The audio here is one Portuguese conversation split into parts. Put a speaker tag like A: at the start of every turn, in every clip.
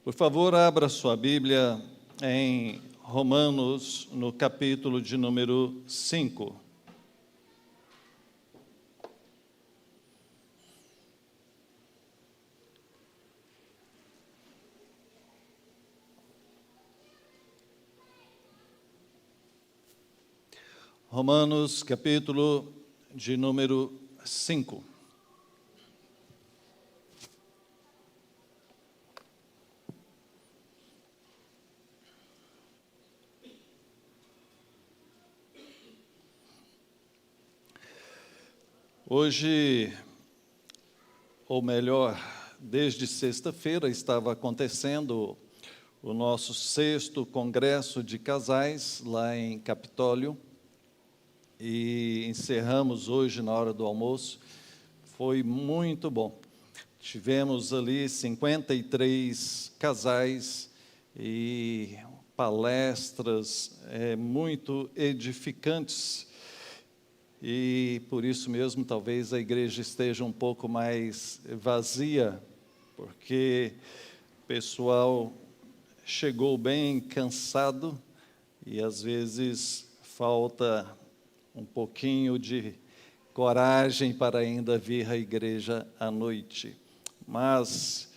A: Por favor, abra sua Bíblia em Romanos, no capítulo de número 5. Romanos, capítulo de número 5. Hoje, ou melhor, desde sexta-feira estava acontecendo o nosso 6º Congresso de Casais, lá em Capitólio, e encerramos hoje na hora do almoço. Foi muito bom. Tivemos ali 53 casais e palestras muito edificantes. E por isso mesmo talvez a igreja esteja um pouco mais vazia, porque o pessoal chegou bem cansado e às vezes falta um pouquinho de coragem para ainda vir à igreja à noite. Mas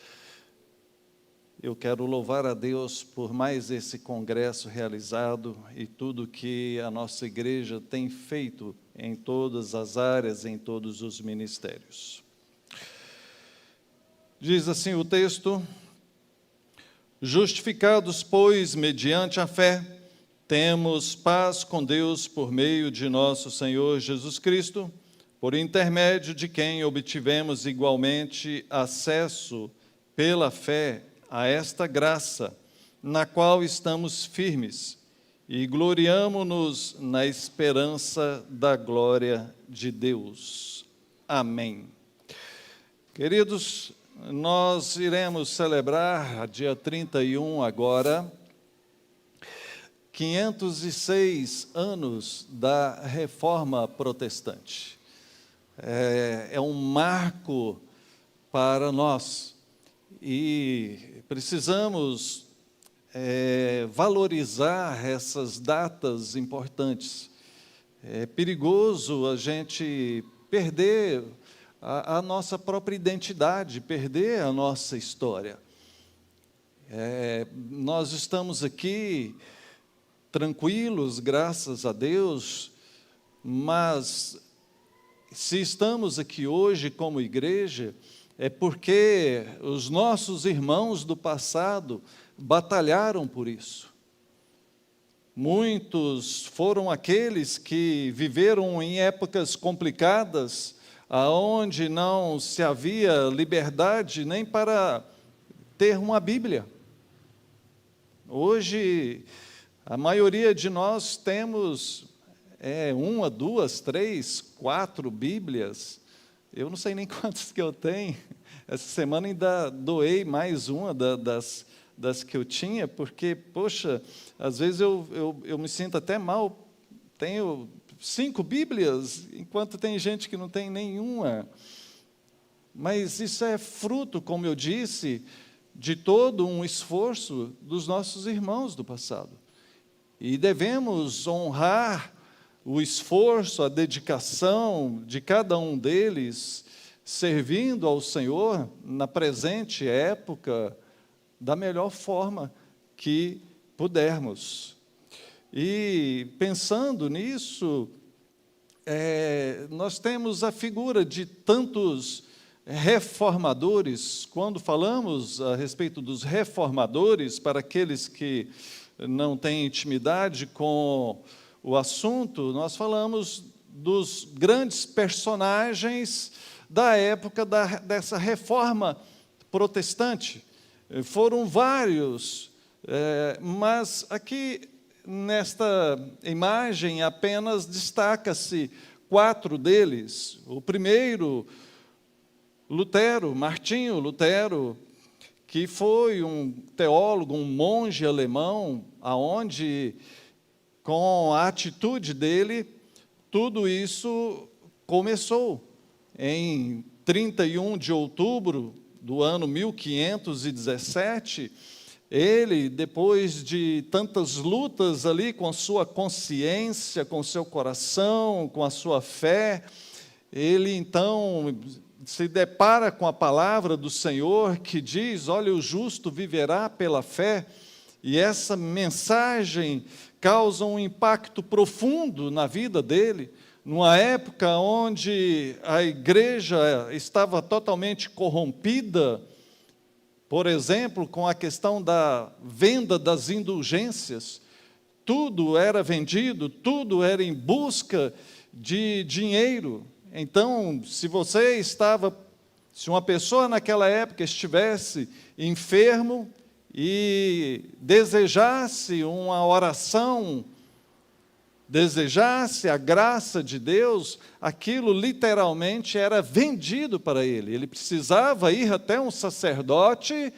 A: eu quero louvar a Deus por mais esse congresso realizado e tudo que a nossa igreja tem feito em todas as áreas, em todos os ministérios. Diz assim o texto: justificados, pois, mediante a fé, temos paz com Deus por meio de nosso Senhor Jesus Cristo, por intermédio de quem obtivemos igualmente acesso pela fé a esta graça, na qual estamos firmes, e gloriamo-nos na esperança da glória de Deus. Amém. Queridos, nós iremos celebrar, dia 31 agora, 506 anos da Reforma Protestante. É um marco para nós e precisamos valorizar essas datas importantes. É perigoso a gente perder a nossa própria identidade, perder a nossa história. Nós estamos aqui tranquilos, graças a Deus, mas se estamos aqui hoje como igreja, é porque os nossos irmãos do passado batalharam por isso. Muitos foram aqueles que viveram em épocas complicadas, aonde não se havia liberdade nem para ter uma Bíblia. Hoje, a maioria de nós temos 1, 2, 3, 4 Bíblias. Eu não sei nem quantas que eu tenho. Essa semana ainda doei mais uma das que eu tinha, porque, poxa, às vezes eu me sinto até mal. Tenho 5 Bíblias, enquanto tem gente que não tem nenhuma. Mas isso é fruto, como eu disse, de todo um esforço dos nossos irmãos do passado. E devemos honrar o esforço, a dedicação de cada um deles, servindo ao Senhor na presente época, da melhor forma que pudermos. E pensando nisso, nós temos a figura de tantos reformadores. Quando falamos a respeito dos reformadores, para aqueles que não têm intimidade com o assunto, nós falamos dos grandes personagens da época dessa reforma protestante. Foram vários, mas aqui nesta imagem apenas destaca-se 4 deles. O primeiro, Lutero, Martinho Lutero, que foi um teólogo, um monge alemão, aonde, com a atitude dele, tudo isso começou. Em 31 de outubro do ano 1517, ele, depois de tantas lutas ali com sua consciência, com seu coração, com a sua fé, ele então se depara com a palavra do Senhor que diz: olha, o justo viverá pela fé, e essa mensagem causa um impacto profundo na vida dele, numa época onde a igreja estava totalmente corrompida, por exemplo, com a questão da venda das indulgências. Tudo era vendido, tudo era em busca de dinheiro. Então, se uma pessoa naquela época estivesse enfermo e desejasse uma oração, desejasse a graça de Deus, aquilo literalmente era vendido para ele. Ele precisava ir até um sacerdote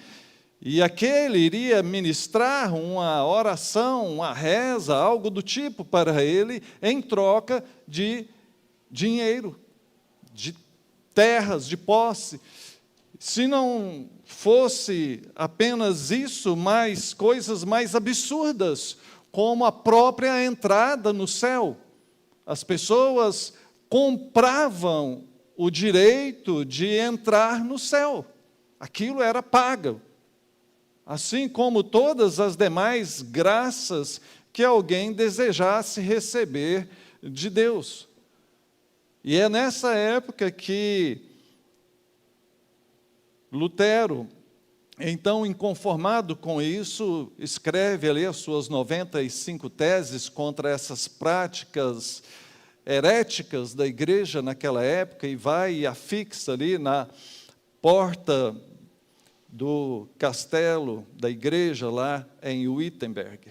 A: e aquele iria ministrar uma oração, uma reza, algo do tipo para ele, em troca de dinheiro, de terras, de posse. Se não fosse apenas isso, mas coisas mais absurdas, como a própria entrada no céu. As pessoas compravam o direito de entrar no céu. Aquilo era pago. Assim como todas as demais graças que alguém desejasse receber de Deus. E é nessa época que Lutero, então, inconformado com isso, escreve ali as suas 95 teses contra essas práticas heréticas da igreja naquela época, e vai e afixa ali na porta do castelo da igreja lá em Wittenberg.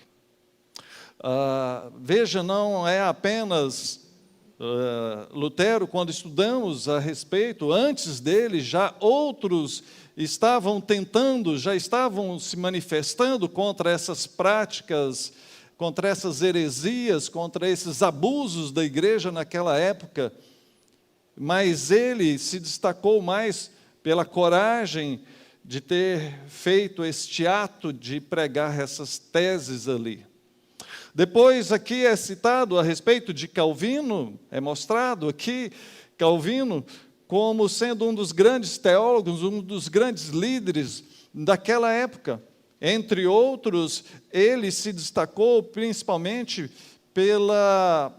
A: Veja, não é apenas Lutero. Quando estudamos a respeito, antes dele, já outros já estavam se manifestando contra essas práticas, contra essas heresias, contra esses abusos da igreja naquela época, mas ele se destacou mais pela coragem de ter feito este ato de pregar essas teses ali. Depois aqui é citado a respeito de Calvino, é mostrado aqui Calvino como sendo um dos grandes teólogos, um dos grandes líderes daquela época. Entre outros, ele se destacou principalmente pela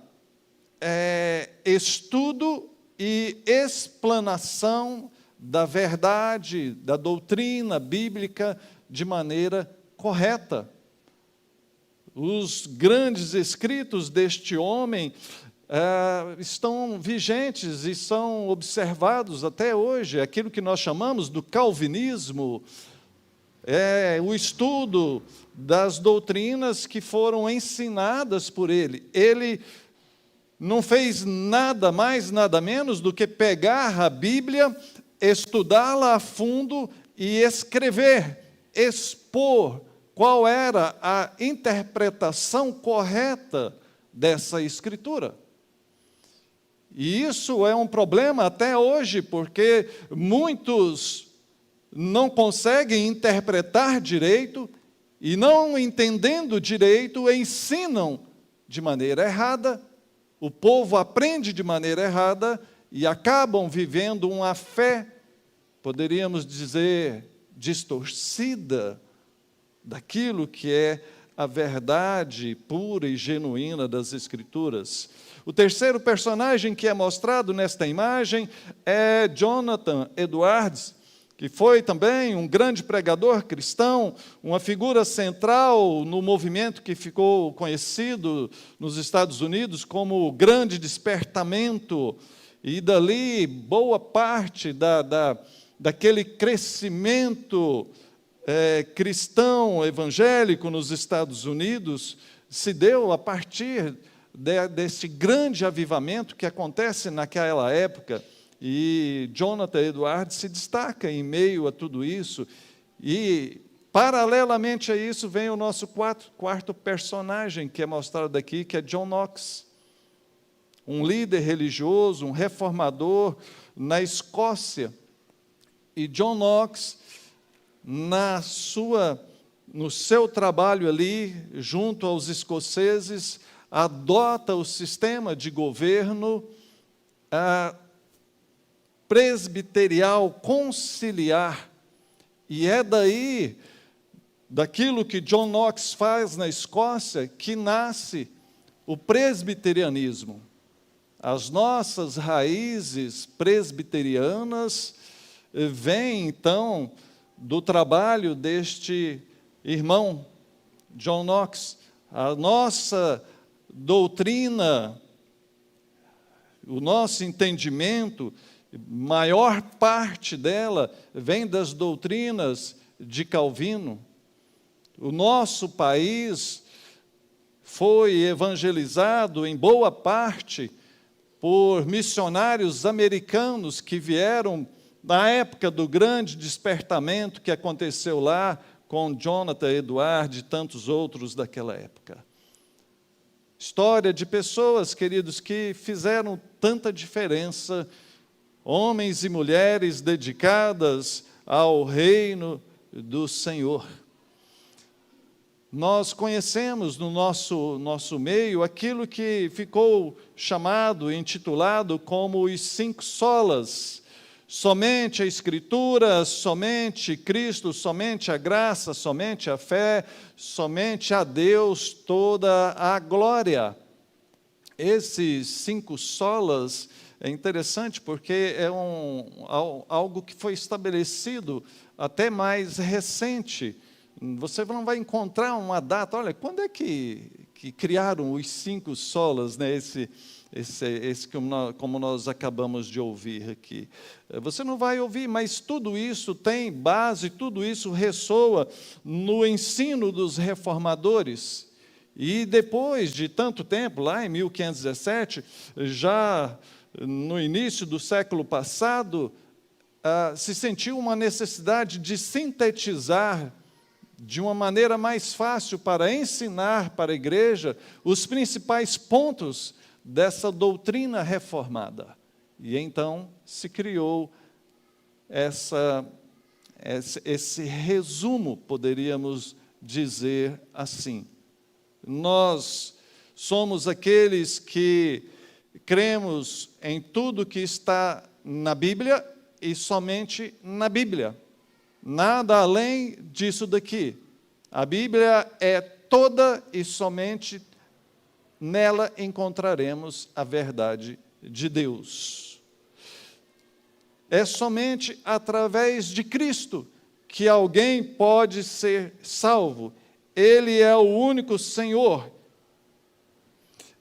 A: estudo e explanação da verdade, da doutrina bíblica de maneira correta. Os grandes escritos deste homem estão vigentes e são observados até hoje. Aquilo que nós chamamos do calvinismo, o estudo das doutrinas que foram ensinadas por ele. Ele não fez nada mais, nada menos do que pegar a Bíblia, estudá-la a fundo e escrever, expor qual era a interpretação correta dessa Escritura. E isso é um problema até hoje, porque muitos não conseguem interpretar direito e, não entendendo direito, ensinam de maneira errada, o povo aprende de maneira errada e acabam vivendo uma fé, poderíamos dizer, distorcida daquilo que é a verdade pura e genuína das Escrituras. O terceiro personagem que é mostrado nesta imagem é Jonathan Edwards, que foi também um grande pregador cristão, uma figura central no movimento que ficou conhecido nos Estados Unidos como o Grande Despertamento, e dali boa parte daquele crescimento cristão, evangélico nos Estados Unidos, se deu a partir desse grande avivamento que acontece naquela época. E Jonathan Edwards se destaca em meio a tudo isso. E, paralelamente a isso, vem o nosso quarto personagem que é mostrado aqui, que é John Knox, um líder religioso, um reformador na Escócia. E John Knox, no seu trabalho ali, junto aos escoceses, adota o sistema de governo presbiterial conciliar. E é daquilo que John Knox faz na Escócia, que nasce o presbiterianismo. As nossas raízes presbiterianas vêm, então, do trabalho deste irmão, John Knox. A nossa doutrina, o nosso entendimento, maior parte dela vem das doutrinas de Calvino. O nosso país foi evangelizado em boa parte por missionários americanos que vieram na época do grande despertamento que aconteceu lá com Jonathan Edwards e tantos outros daquela época. História de pessoas, queridos, que fizeram tanta diferença, homens e mulheres dedicadas ao reino do Senhor. Nós conhecemos no nosso meio aquilo que ficou chamado, intitulado como os 5 solas. Somente a Escritura, somente Cristo, somente a graça, somente a fé, somente a Deus toda a glória. Esses 5 solas é interessante porque é algo que foi estabelecido até mais recente. Você não vai encontrar uma data. Olha, quando é que criaram os 5 solas, né? Esse como nós acabamos de ouvir aqui. Você não vai ouvir, mas tudo isso tem base, tudo isso ressoa no ensino dos reformadores. E depois de tanto tempo, lá em 1517, já no início do século passado, se sentiu uma necessidade de sintetizar de uma maneira mais fácil para ensinar para a igreja os principais pontos dessa doutrina reformada. E então se criou esse resumo, poderíamos dizer assim. Nós somos aqueles que cremos em tudo que está na Bíblia e somente na Bíblia. Nada além disso daqui. A Bíblia é toda e somente nela encontraremos a verdade de Deus. É somente através de Cristo que alguém pode ser salvo. Ele é o único Senhor.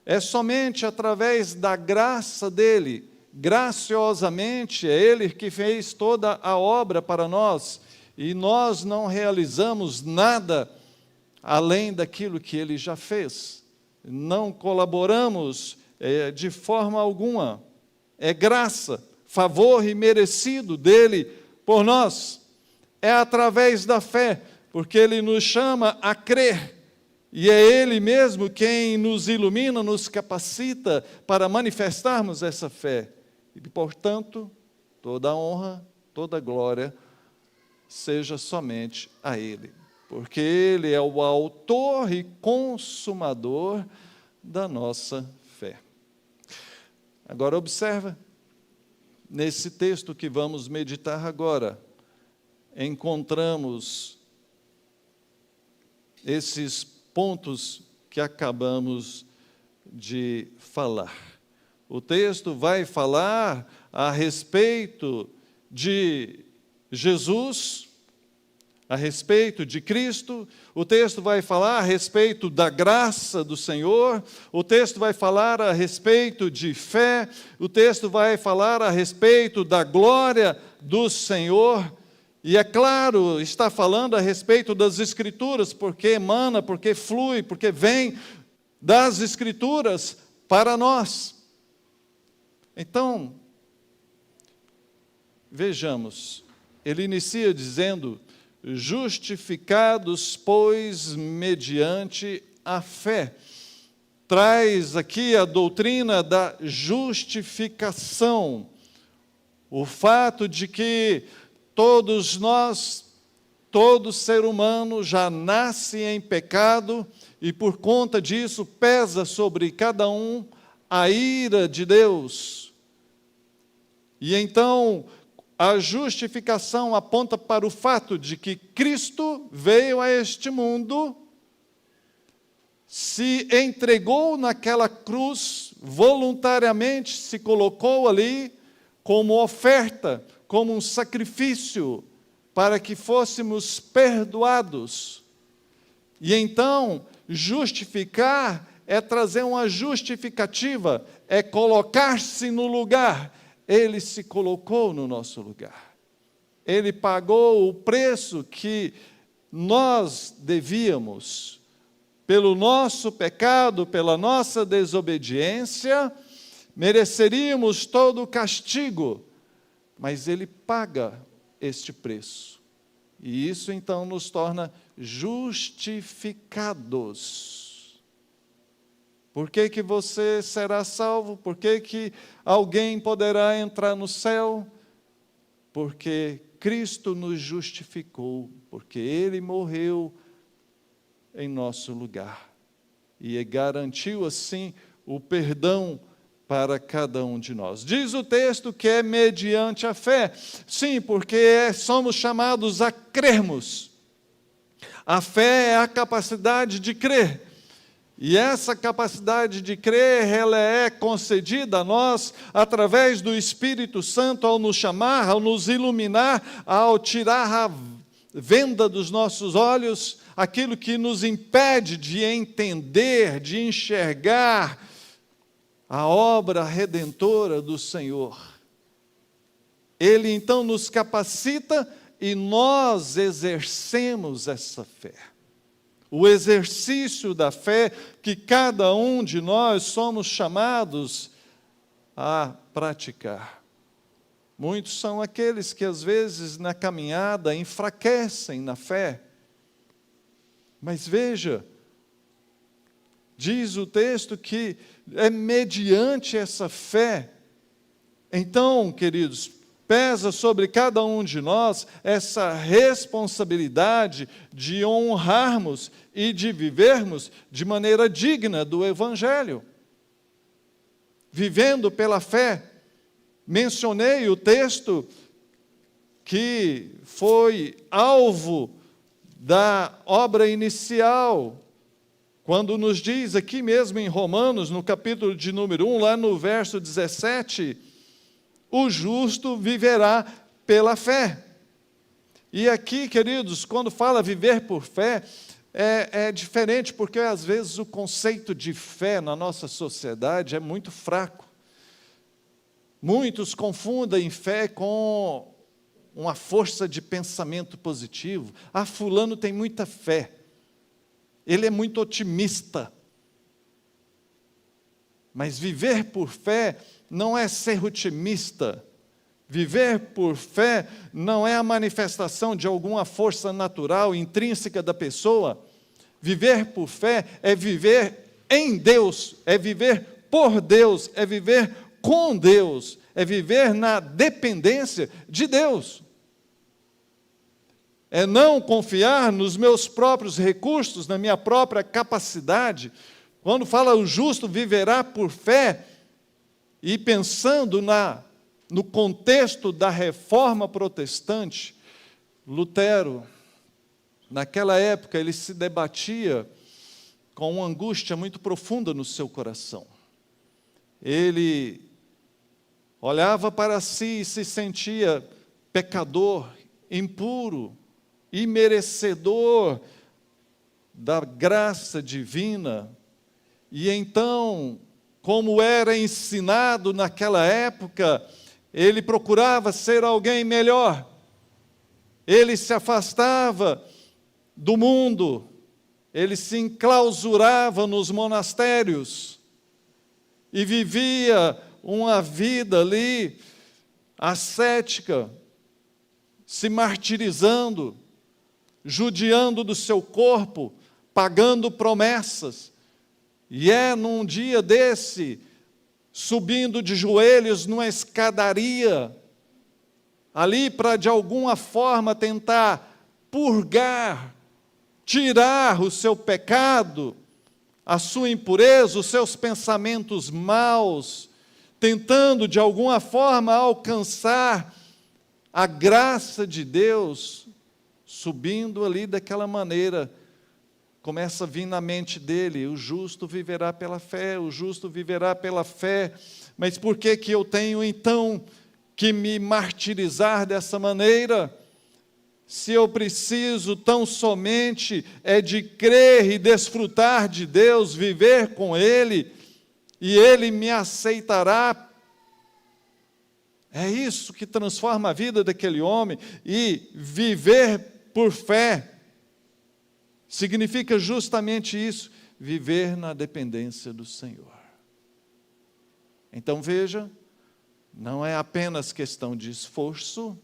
A: É somente através da graça dele, graciosamente, é ele que fez toda a obra para nós, e nós não realizamos nada além daquilo que ele já fez. Não colaboramos de forma alguma. É graça, favor imerecido dele por nós. É através da fé, porque ele nos chama a crer. E é ele mesmo quem nos ilumina, nos capacita para manifestarmos essa fé. E, portanto, toda a honra, toda a glória seja somente a ele. Porque ele é o autor e consumador da nossa fé. Agora observa, nesse texto que vamos meditar agora, encontramos esses pontos que acabamos de falar. O texto vai falar a respeito de Jesus, a respeito de Cristo, o texto vai falar a respeito da graça do Senhor, o texto vai falar a respeito de fé, o texto vai falar a respeito da glória do Senhor, e é claro, está falando a respeito das Escrituras, porque emana, porque flui, porque vem das Escrituras para nós. Então, vejamos, ele inicia dizendo: justificados, pois, mediante a fé. Traz aqui a doutrina da justificação. O fato de que todos nós, todo ser humano já nasce em pecado e por conta disso pesa sobre cada um a ira de Deus. E então a justificação aponta para o fato de que Cristo veio a este mundo, se entregou naquela cruz, voluntariamente se colocou ali como oferta, como um sacrifício, para que fôssemos perdoados. E então, justificar é trazer uma justificativa, é colocar-se no lugar. Ele se colocou no nosso lugar. Ele pagou o preço que nós devíamos. Pelo nosso pecado, pela nossa desobediência, mereceríamos todo o castigo, mas Ele paga este preço. E isso então nos torna justificados. Por que que você será salvo? Por que que alguém poderá entrar no céu? Porque Cristo nos justificou, porque Ele morreu em nosso lugar. E garantiu assim o perdão para cada um de nós. Diz o texto que é mediante a fé. Sim, porque somos chamados a crermos. A fé é a capacidade de crer. E essa capacidade de crer, ela é concedida a nós através do Espírito Santo ao nos chamar, ao nos iluminar, ao tirar a venda dos nossos olhos, aquilo que nos impede de entender, de enxergar a obra redentora do Senhor. Ele então nos capacita e nós exercemos essa fé. O exercício da fé que cada um de nós somos chamados a praticar. Muitos são aqueles que às vezes na caminhada enfraquecem na fé. Mas veja, diz o texto que é mediante essa fé. Então, queridos, pesa sobre cada um de nós essa responsabilidade de honrarmos e de vivermos de maneira digna do Evangelho. Vivendo pela fé. Mencionei o texto que foi alvo da obra inicial, quando nos diz aqui mesmo em Romanos, no capítulo de número 1, lá no verso 17, o justo viverá pela fé. E aqui, queridos, quando fala viver por fé, é diferente, porque às vezes o conceito de fé na nossa sociedade é muito fraco. Muitos confundem fé com uma força de pensamento positivo. Ah, fulano tem muita fé. Ele é muito otimista. Mas viver por fé não é ser otimista. Viver por fé não é a manifestação de alguma força natural, intrínseca da pessoa. Viver por fé é viver em Deus, é viver por Deus, é viver com Deus, é viver na dependência de Deus. É não confiar nos meus próprios recursos, na minha própria capacidade. Quando fala o justo viverá por fé, e pensando no contexto da reforma protestante, Lutero, naquela época, ele se debatia com uma angústia muito profunda no seu coração. Ele olhava para si e se sentia pecador, impuro, imerecedor da graça divina. E então, como era ensinado naquela época, ele procurava ser alguém melhor. Ele se afastava do mundo, ele se enclausurava nos monastérios e vivia uma vida ali ascética, se martirizando, judiando do seu corpo, pagando promessas. E num dia desse, subindo de joelhos numa escadaria, ali para de alguma forma tentar purgar, tirar o seu pecado, a sua impureza, os seus pensamentos maus, tentando de alguma forma alcançar a graça de Deus, subindo ali daquela maneira, começa a vir na mente dele: o justo viverá pela fé, o justo viverá pela fé. Mas por que que eu tenho então que me martirizar dessa maneira? Se eu preciso tão somente de crer e desfrutar de Deus, viver com Ele, e Ele me aceitará. É isso que transforma a vida daquele homem. E viver por fé significa justamente isso, viver na dependência do Senhor. Então veja, não é apenas questão de esforço,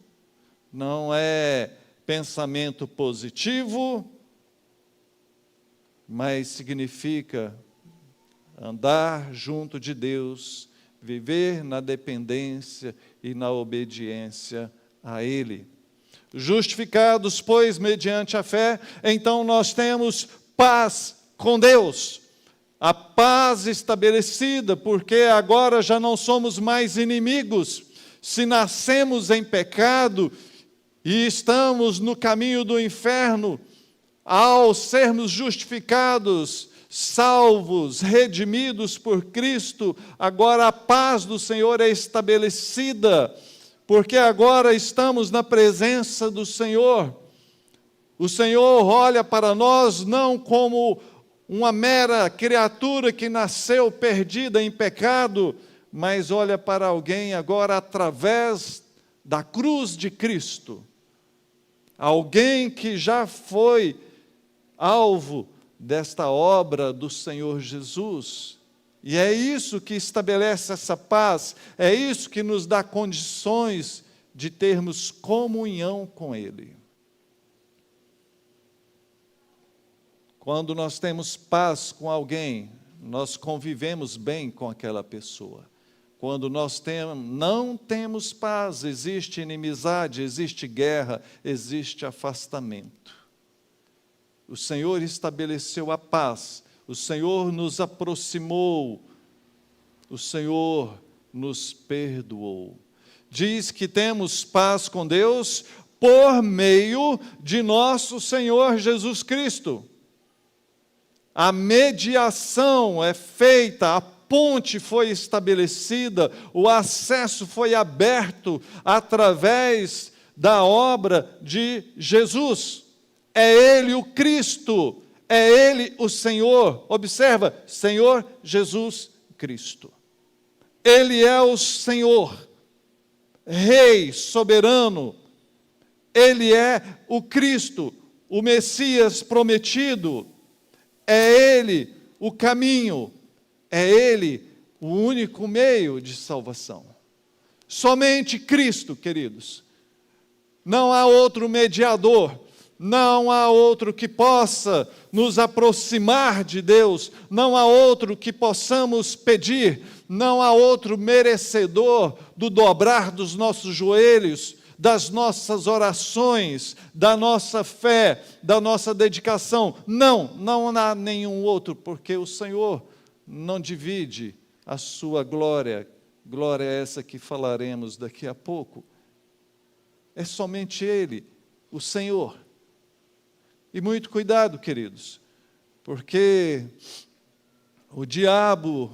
A: não é pensamento positivo, mas significa andar junto de Deus, viver na dependência e na obediência a Ele. Justificados, pois, mediante a fé, então nós temos paz com Deus. A paz estabelecida, porque agora já não somos mais inimigos. Se nascemos em pecado e estamos no caminho do inferno, ao sermos justificados, salvos, redimidos por Cristo, agora a paz do Senhor é estabelecida, porque agora estamos na presença do Senhor. O Senhor olha para nós não como uma mera criatura que nasceu perdida em pecado, mas olha para alguém agora através da cruz de Cristo. Alguém que já foi alvo desta obra do Senhor Jesus. E é isso que estabelece essa paz, é isso que nos dá condições de termos comunhão com Ele. Quando nós temos paz com alguém, nós convivemos bem com aquela pessoa. Quando nós não temos paz, existe inimizade, existe guerra, existe afastamento. O Senhor estabeleceu a paz, o Senhor nos aproximou, o Senhor nos perdoou. Diz que temos paz com Deus por meio de nosso Senhor Jesus Cristo. A mediação é feita, a ponte foi estabelecida, o acesso foi aberto através da obra de Jesus. É Ele o Cristo, é Ele o Senhor. Observa, Senhor Jesus Cristo. Ele é o Senhor, Rei soberano. Ele é o Cristo, o Messias prometido. É Ele o caminho, é Ele o único meio de salvação. Somente Cristo, queridos. Não há outro mediador, não há outro que possa nos aproximar de Deus, não há outro que possamos pedir, não há outro merecedor do dobrar dos nossos joelhos, das nossas orações, da nossa fé, da nossa dedicação. Não há nenhum outro, porque o Senhor não divide a sua glória, glória essa que falaremos daqui a pouco. É somente Ele, o Senhor. E muito cuidado, queridos, porque o diabo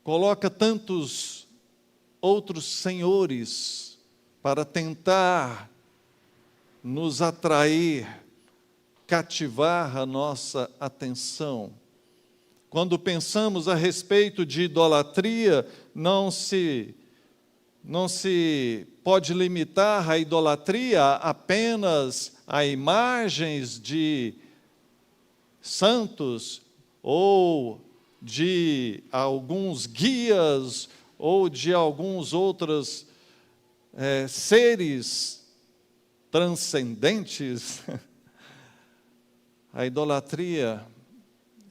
A: coloca tantos outros senhores para tentar nos atrair, cativar a nossa atenção. Quando pensamos a respeito de idolatria, não se pode limitar a idolatria apenas a imagens de santos ou de alguns guias ou de alguns outros seres transcendentes. A idolatria,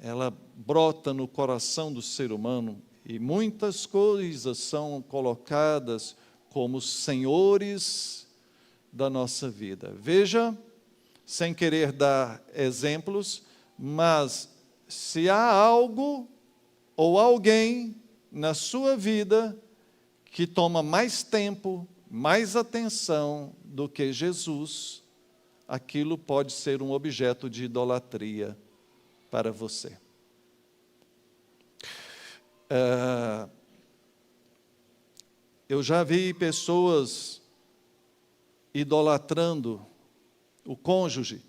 A: ela brota no coração do ser humano e muitas coisas são colocadas como senhores da nossa vida. Veja, sem querer dar exemplos, mas se há algo ou alguém na sua vida que toma mais tempo, mais atenção do que Jesus, aquilo pode ser um objeto de idolatria para você. Eu já vi pessoas idolatrando o cônjuge,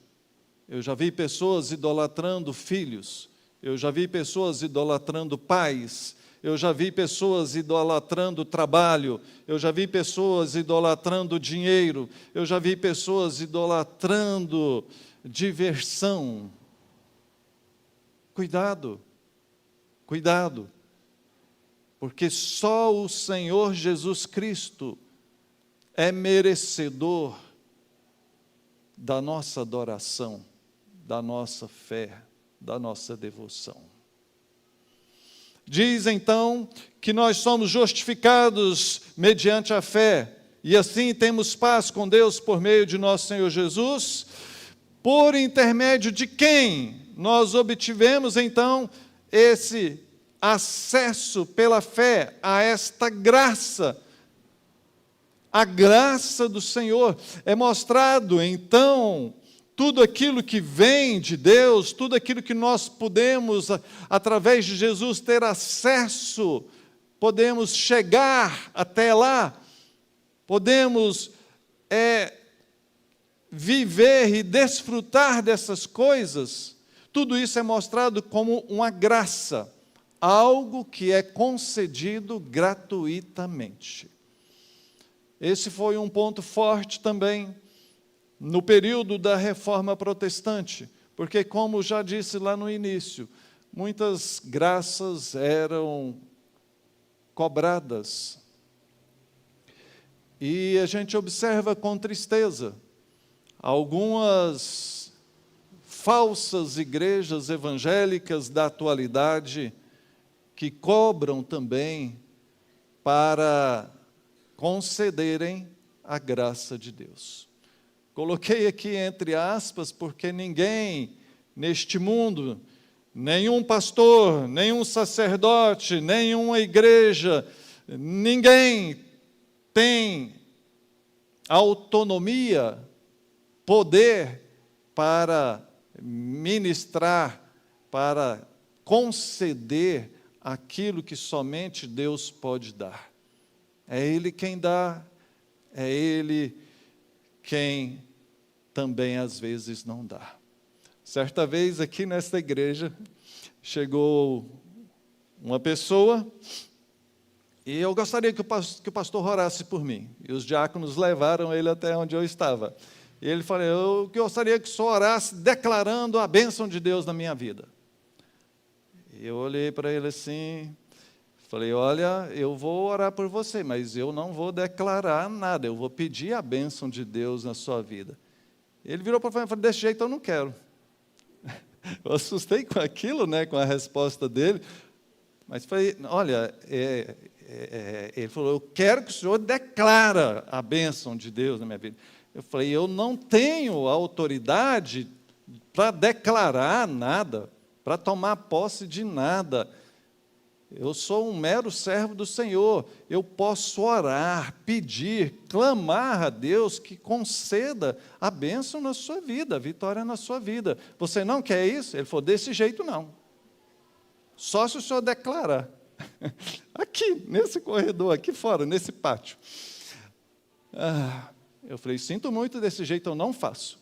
A: eu já vi pessoas idolatrando filhos, eu já vi pessoas idolatrando pais, eu já vi pessoas idolatrando trabalho, eu já vi pessoas idolatrando dinheiro, eu já vi pessoas idolatrando diversão. Cuidado, cuidado, porque só o Senhor Jesus Cristo é merecedor da nossa adoração, da nossa fé, da nossa devoção. Diz então que nós somos justificados mediante a fé, e assim temos paz com Deus por meio de nosso Senhor Jesus, por intermédio de quem nós obtivemos então esse acesso pela fé a esta graça. A graça do Senhor é mostrado então tudo aquilo que vem de Deus, tudo aquilo que nós podemos, através de Jesus, ter acesso, podemos chegar até lá, podemos viver e desfrutar dessas coisas, tudo isso é mostrado como uma graça, algo que é concedido gratuitamente. Esse foi um ponto forte também no período da Reforma Protestante, porque, como já disse lá no início, muitas graças eram cobradas. E a gente observa com tristeza algumas falsas igrejas evangélicas da atualidade que cobram também para concederem a graça de Deus. Coloquei aqui entre aspas, porque ninguém neste mundo, nenhum pastor, nenhum sacerdote, nenhuma igreja, ninguém tem autonomia, poder para ministrar, para conceder aquilo que somente Deus pode dar. É Ele quem dá, é Ele quem também às vezes não dá. Certa vez aqui nesta igreja, chegou uma pessoa, e eu gostaria que o pastor orasse por mim. E os diáconos levaram ele até onde eu estava. E ele falou, eu gostaria que o senhor orasse declarando a bênção de Deus na minha vida. E eu olhei para ele assim, falei, olha, eu vou orar por você, mas eu não vou declarar nada, eu vou pedir a bênção de Deus na sua vida. Ele virou para mim e falou, desse jeito eu não quero. Eu assustei com aquilo, né, com a resposta dele, mas falei, olha, ele falou, eu quero que o senhor declara a bênção de Deus na minha vida. Eu falei, eu não tenho autoridade para declarar nada, para tomar posse de nada. Eu sou um mero servo do Senhor. Eu posso orar, pedir, clamar a Deus que conceda a bênção na sua vida, a vitória na sua vida. Você não quer isso? Ele falou, desse jeito não. Só se o senhor declarar. Aqui, nesse corredor, aqui fora, nesse pátio. Eu falei, sinto muito, desse jeito eu não faço.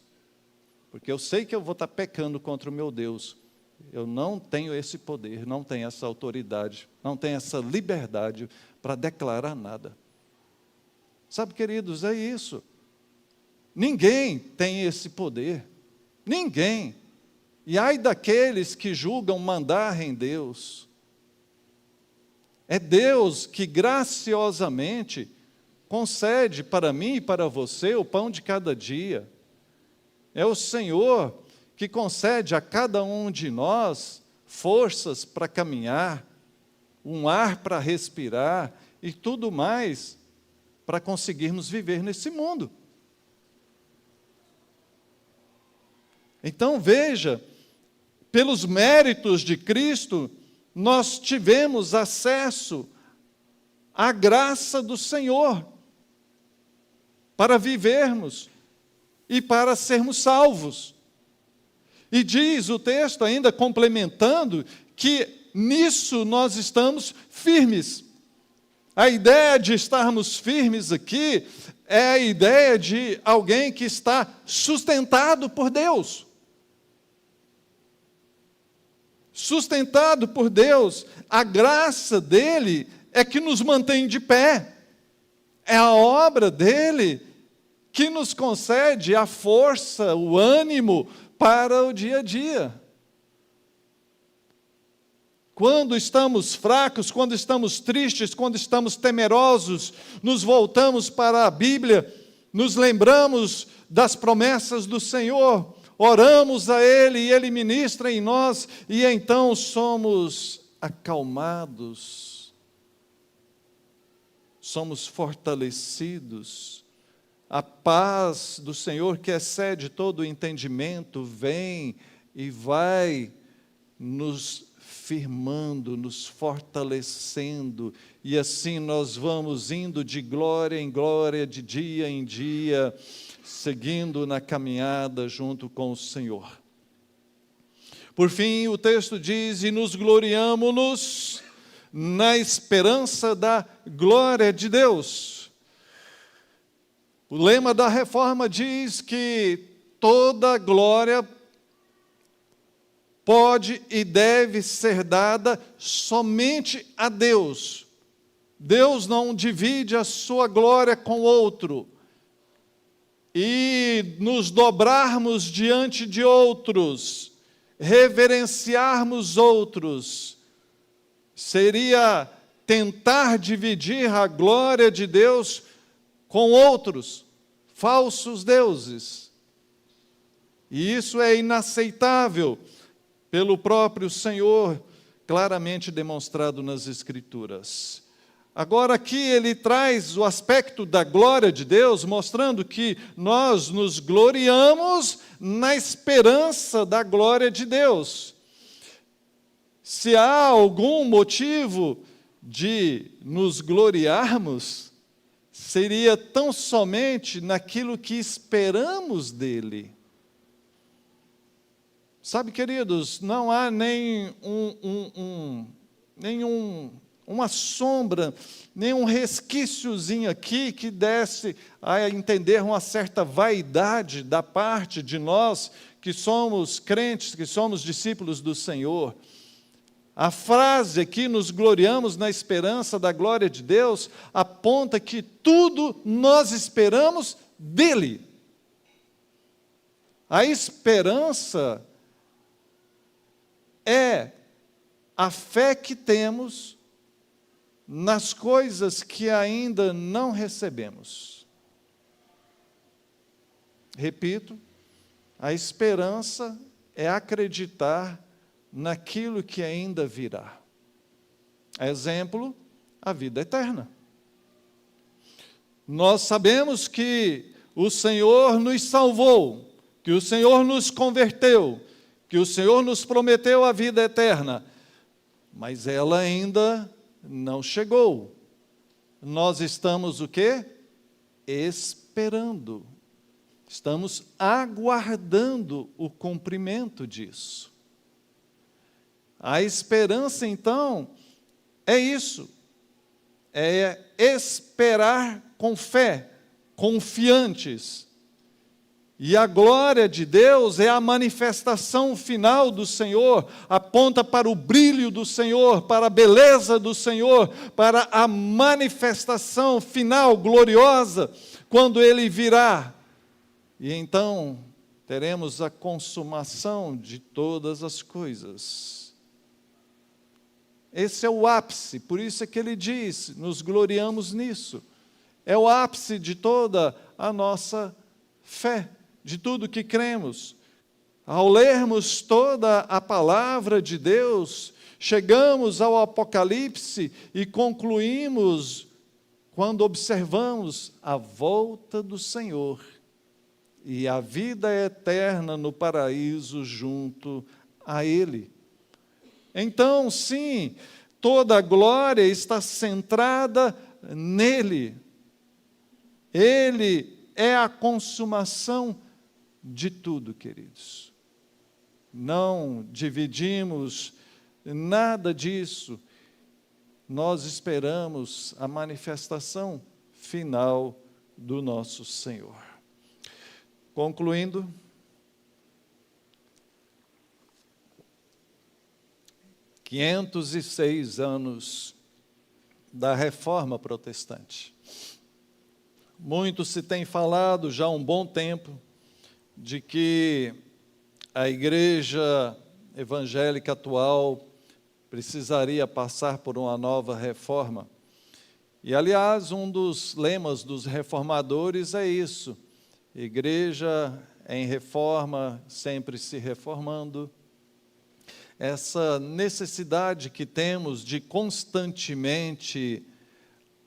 A: Porque eu sei que eu vou estar pecando contra o meu Deus. Eu não tenho esse poder, não tenho essa autoridade, não tenho essa liberdade para declarar nada. Sabe, queridos, é isso. Ninguém tem esse poder. Ninguém. E ai daqueles que julgam mandar em Deus. É Deus que graciosamente concede para mim e para você o pão de cada dia. É o Senhor que concede a cada um de nós forças para caminhar, um ar para respirar e tudo mais. para conseguirmos viver nesse mundo. Então, veja, pelos méritos de Cristo, nós tivemos acesso à graça do Senhor para vivermos e para sermos salvos. E diz o texto, ainda complementando, que nisso nós estamos firmes. A ideia de estarmos firmes aqui é a ideia de alguém que está sustentado por Deus. Sustentado por Deus, a graça dele é que nos mantém de pé. É a obra dele que nos concede a força, o ânimo para o dia a dia. Quando estamos fracos, quando estamos tristes, quando estamos temerosos, nos voltamos para a Bíblia, nos lembramos das promessas do Senhor, oramos a Ele e Ele ministra em nós, e então somos acalmados, somos fortalecidos. A paz do Senhor, que excede todo o entendimento, vem e vai nos firmando, nos fortalecendo, e assim nós vamos indo de glória em glória, de dia em dia, seguindo na caminhada junto com o Senhor. Por fim, o texto diz: e nos gloriamo-nos na esperança da glória de Deus. O lema da reforma diz que toda glória pode e deve ser dada somente a Deus. Deus não divide a sua glória com outro. E nos dobrarmos diante de outros, reverenciarmos outros, seria tentar dividir a glória de Deus com outros, falsos deuses. E isso é inaceitável pelo próprio Senhor, claramente demonstrado nas Escrituras. Agora aqui ele traz o aspecto da glória de Deus, mostrando que nós nos gloriamos na esperança da glória de Deus. Se há algum motivo de nos gloriarmos, seria tão somente naquilo que esperamos dele. Sabe, queridos, não há nem uma sombra, nem um resquíciozinho aqui que desse a entender uma certa vaidade da parte de nós que somos crentes, que somos discípulos do Senhor. A frase aqui, nos gloriamos na esperança da glória de Deus, aponta que tudo nós esperamos dele. A esperança é a fé que temos nas coisas que ainda não recebemos. Repito, a esperança é acreditar naquilo que ainda virá. Exemplo, a vida eterna. Nós sabemos que o Senhor nos salvou, que o Senhor nos converteu, que o Senhor nos prometeu a vida eterna, mas ela ainda não chegou. Nós estamos o quê? Esperando. Estamos aguardando o cumprimento disso. A esperança, então, é isso. É esperar com fé, confiantes. E a glória de Deus é a manifestação final do Senhor, aponta para o brilho do Senhor, para a beleza do Senhor, para a manifestação final, gloriosa, quando Ele virá. E então teremos a consumação de todas as coisas. Esse é o ápice, por isso é que ele diz, nos gloriamos nisso. É o ápice de toda a nossa fé, de tudo que cremos. Ao lermos toda a palavra de Deus, chegamos ao Apocalipse e concluímos quando observamos a volta do Senhor e a vida eterna no paraíso junto a Ele. Então, sim, toda a glória está centrada nele. Ele é a consumação de tudo, queridos. Não dividimos nada disso. Nós esperamos a manifestação final do nosso Senhor. Concluindo, ...506 anos da Reforma Protestante. Muito se tem falado já há um bom tempo de que a igreja evangélica atual precisaria passar por uma nova reforma. E, aliás, um dos lemas dos reformadores é isso: igreja em reforma, sempre se reformando. Essa necessidade que temos de constantemente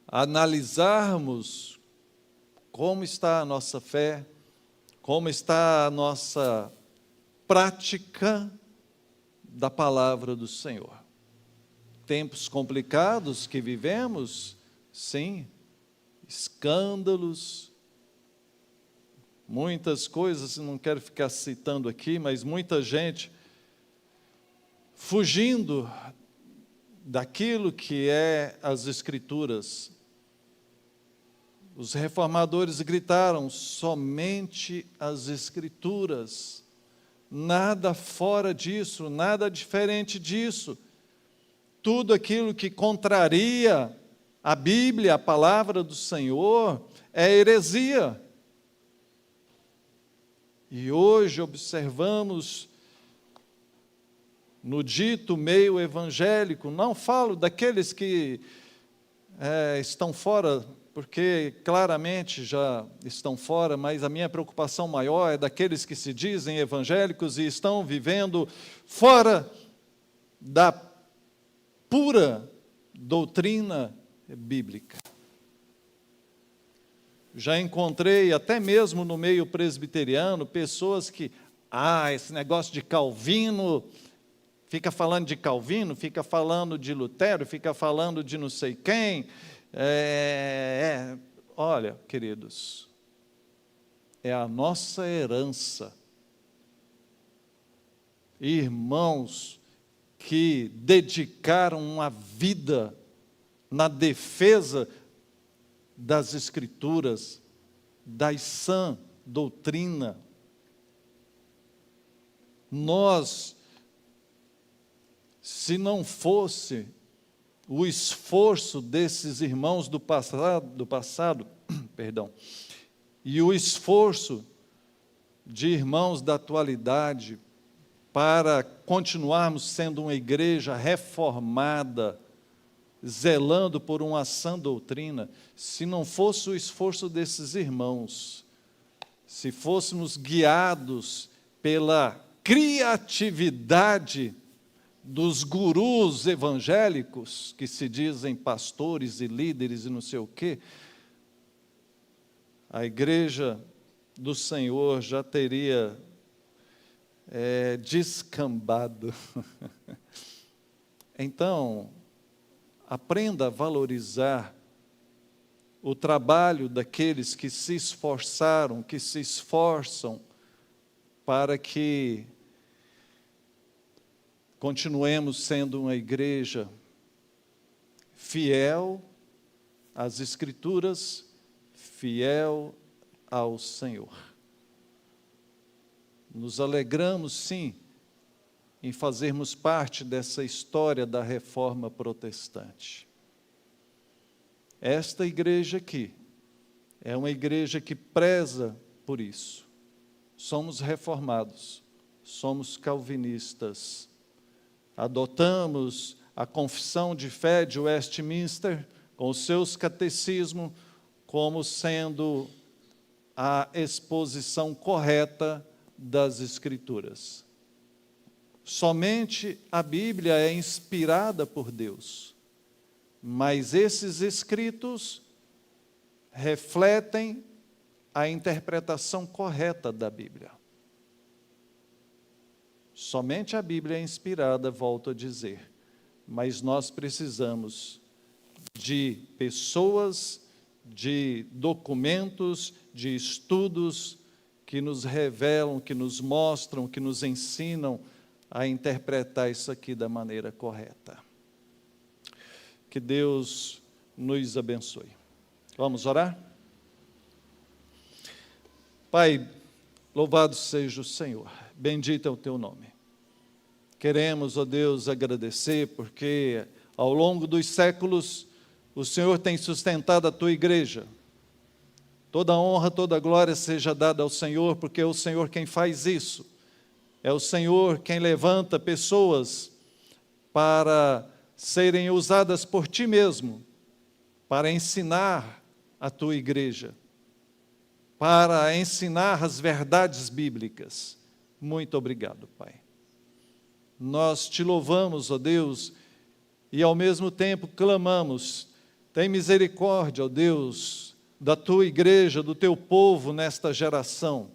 A: analisarmos como está a nossa fé, como está a nossa prática da palavra do Senhor. Tempos complicados que vivemos, sim, escândalos, muitas coisas, não quero ficar citando aqui, mas muita gente fugindo daquilo que é as Escrituras. Os reformadores gritaram: somente as Escrituras, nada fora disso, nada diferente disso. Tudo aquilo que contraria a Bíblia, a palavra do Senhor, é heresia. E hoje observamos no dito meio evangélico, não falo daqueles que estão fora, porque claramente já estão fora, mas a minha preocupação maior é daqueles que se dizem evangélicos e estão vivendo fora da pura doutrina bíblica. Já encontrei, até mesmo no meio presbiteriano, pessoas que, esse negócio de Calvino, fica falando de Calvino, fica falando de Lutero, fica falando de não sei quem. Olha, queridos, é a nossa herança. Irmãos que dedicaram uma vida na defesa das Escrituras, da sã doutrina. Nós, se não fosse o esforço desses irmãos do passado, e o esforço de irmãos da atualidade para continuarmos sendo uma igreja reformada, zelando por uma sã doutrina, se não fosse o esforço desses irmãos, se fôssemos guiados pela criatividade dos gurus evangélicos, que se dizem pastores e líderes e não sei o quê, a igreja do Senhor já teria descambado. Então, aprenda a valorizar o trabalho daqueles que se esforçaram, que se esforçam para que continuemos sendo uma igreja fiel às Escrituras, fiel ao Senhor. Nos alegramos, sim, em fazermos parte dessa história da Reforma Protestante. Esta igreja aqui é uma igreja que preza por isso. Somos reformados, somos calvinistas. Adotamos a Confissão de Fé de Westminster, com os seus catecismos, como sendo a exposição correta das Escrituras. Somente a Bíblia é inspirada por Deus, mas esses escritos refletem a interpretação correta da Bíblia. Somente a Bíblia é inspirada, volto a dizer, mas nós precisamos de pessoas, de documentos, de estudos que nos revelam, que nos mostram, que nos ensinam a interpretar isso aqui da maneira correta. Que Deus nos abençoe. Vamos orar? Pai, louvado seja o Senhor, bendito é o teu nome. Queremos, ó Deus, agradecer porque ao longo dos séculos o Senhor tem sustentado a tua igreja. Toda honra, toda glória seja dada ao Senhor, porque é o Senhor quem faz isso. É o Senhor quem levanta pessoas para serem usadas por ti mesmo, para ensinar a tua igreja, para ensinar as verdades bíblicas. Muito obrigado, Pai. Nós te louvamos, ó Deus, e ao mesmo tempo clamamos, tem misericórdia, ó Deus, da tua igreja, do teu povo nesta geração.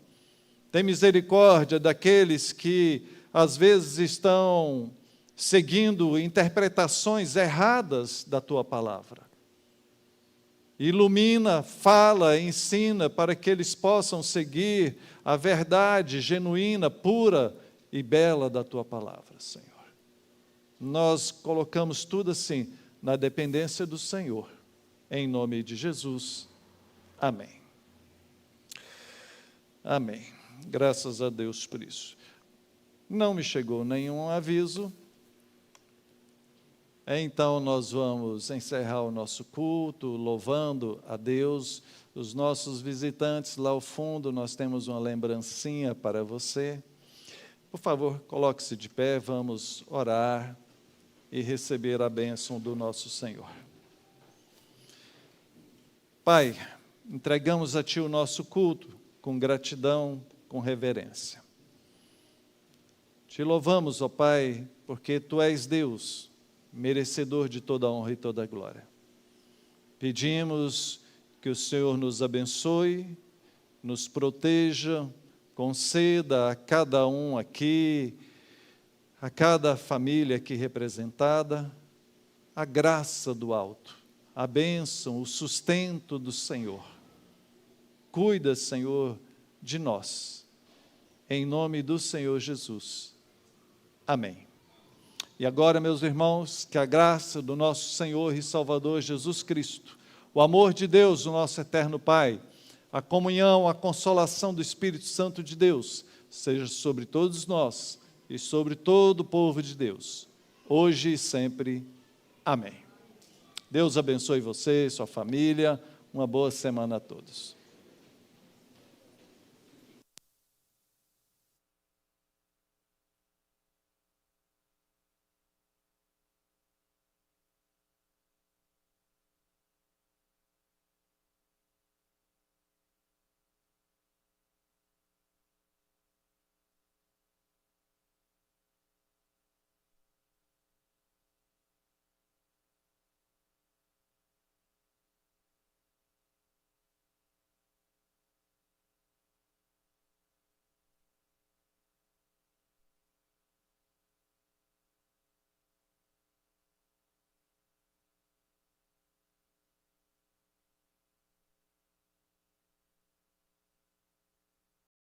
A: Tem misericórdia daqueles que às vezes estão seguindo interpretações erradas da tua palavra. Ilumina, fala, ensina para que eles possam seguir a verdade genuína, pura e bela da tua palavra, Senhor. Nós colocamos tudo assim na dependência do Senhor, em nome de Jesus. Amém. Amém. Graças a Deus por isso. Não me chegou nenhum aviso. Então nós vamos encerrar o nosso culto, louvando a Deus. Os nossos visitantes lá ao fundo, nós temos uma lembrancinha para você. Por favor, coloque-se de pé, vamos orar e receber a bênção do nosso Senhor. Pai, entregamos a Ti o nosso culto com gratidão, com reverência. Te louvamos, ó Pai, porque Tu és Deus, merecedor de toda a honra e toda a glória. Pedimos que o Senhor nos abençoe, nos proteja, conceda a cada um aqui, a cada família aqui representada, a graça do alto, a bênção, o sustento do Senhor. Cuida, Senhor, de nós. Em nome do Senhor Jesus. Amém. E agora, meus irmãos, que a graça do nosso Senhor e Salvador Jesus Cristo, o amor de Deus, o nosso eterno Pai, a comunhão, a consolação do Espírito Santo de Deus, seja sobre todos nós e sobre todo o povo de Deus, hoje e sempre. Amém. Deus abençoe você e sua família. Uma boa semana a todos.